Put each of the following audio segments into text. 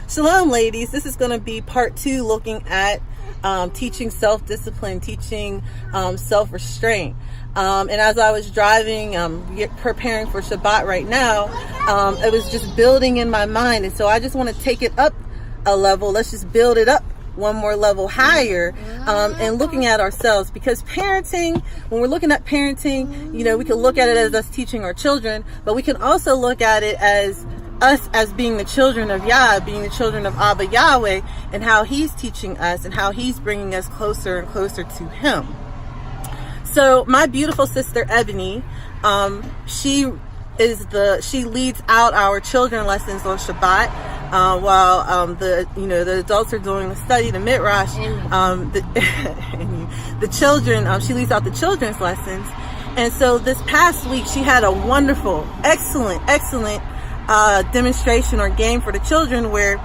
Shalom, ladies. This is going to be part 2, looking at teaching self-discipline, teaching self-restraint. And as I was driving, preparing for Shabbat right now, it was just building in my mind. And so I just want to take it up a level. Let's just build it up one more level higher, and looking at ourselves, because parenting, when we're looking at parenting, we can look at it as us teaching our children, but we can also look at it as us as being the children of Yah, being the children of Abba Yahweh, and how He's teaching us and how He's bringing us closer and closer to Him. So my beautiful sister Ebony, she leads out our children lessons on Shabbat, while the adults are doing the study, the midrash. The children, she leads out the children's lessons. And so this past week, she had a wonderful, excellent demonstration or game for the children, where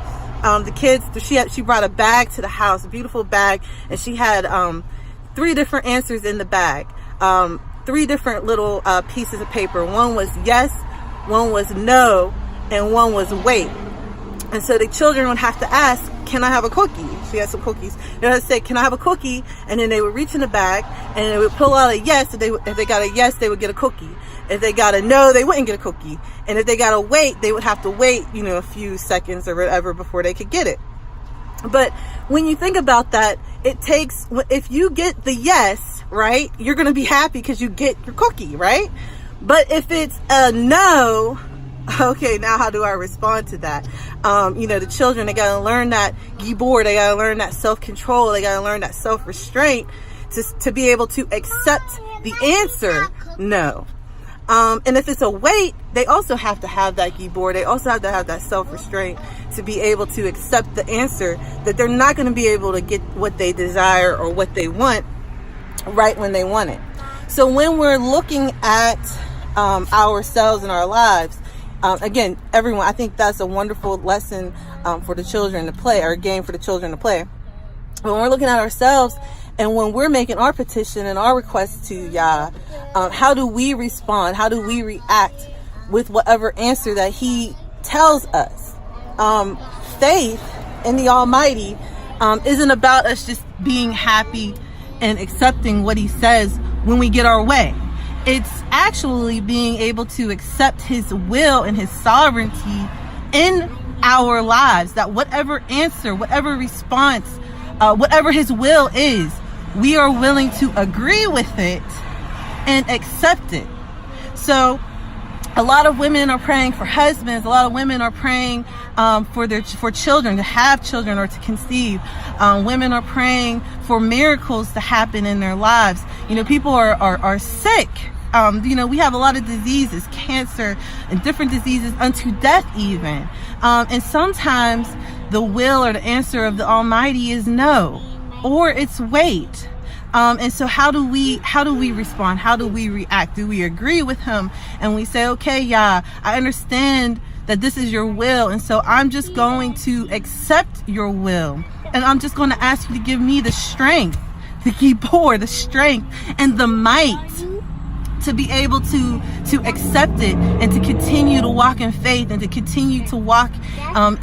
the kids, she brought a bag to the house, a beautiful bag, and she had 3 different answers in the bag, 3 different little pieces of paper. One was yes, one was no, and one was wait. And so the children would have to ask, can I have a cookie? She had some cookies. They would say, can I have a cookie? And then they would reach in the bag and they would pull out a yes. If they got a yes, they would get a cookie. If they got a no, they wouldn't get a cookie. And if they got a wait, they would have to wait, a few seconds or whatever before they could get it. But when you think about that, if you get the yes, right, you're going to be happy because you get your cookie, right? But if it's a no, okay, now how do I respond to that? The children, they got to learn that gibor, they got to learn that self-control, they got to learn that self-restraint to be able to accept the answer no. And if it's a wait, they also have to have that gibor, they also have to have that self-restraint to be able to accept the answer, that they're not going to be able to get what they desire or what they want right when they want it. So when we're looking at ourselves and our lives, again, everyone, I think that's a wonderful lesson for the children to play, or a game for the children to play. When we're looking at ourselves and when we're making our petition and our request to Yah, how do we respond? How do we react with whatever answer that He tells us? Faith in the Almighty isn't about us just being happy and accepting what He says when we get our way. It's actually being able to accept His will and His sovereignty in our lives, that whatever answer, whatever response, whatever His will is, we are willing to agree with it and accept it. So a lot of women are praying for husbands. A lot of women are praying for children, to have children or to conceive. Women are praying for miracles to happen in their lives. People are sick. We have a lot of diseases, cancer and different diseases unto death even. And sometimes the will or the answer of the Almighty is no, or it's wait. And so how do we respond? How do we react? Do we agree with Him and we say, okay, Yah, I understand that this is your will, and so I'm just going to accept your will, and I'm just going to ask you to give me the strength, the gibor, the strength and the might to be able to accept it and to continue to walk in faith and to continue to walk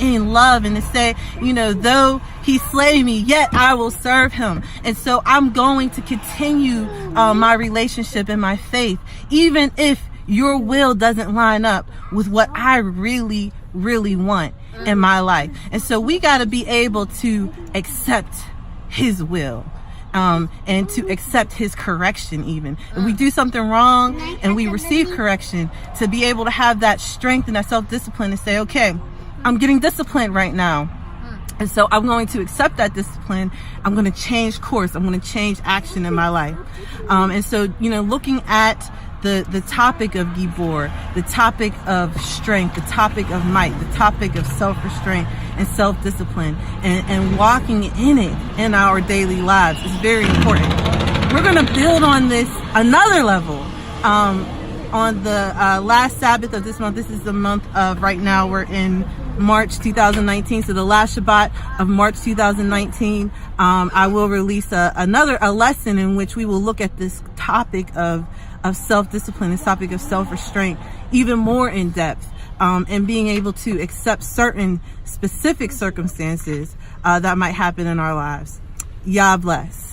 in love, and to say, though He slay me, yet I will serve Him. And so I'm going to continue my relationship and my faith, even if your will doesn't line up with what I really, really want in my life. And so we got to be able to accept His will. And to accept His correction even. If we do something wrong and we receive correction, to be able to have that strength and that self-discipline to say, okay, I'm getting disciplined right now. And so I'm going to accept that discipline. I'm going to change course. I'm going to change action in my life. And so, looking at the topic of gibor, the topic of strength, the topic of might, the topic of self-restraint and self-discipline, and walking in it in our daily lives is very important. We're going to build on this another level on the last Sabbath of this month. This is the month of, right now we're in March 2019, so the last Shabbat of March 2019, I will release a lesson in which we will look at this topic of self-discipline, this topic of self-restraint even more in depth. and being able to accept certain specific circumstances that might happen in our lives. Yah bless.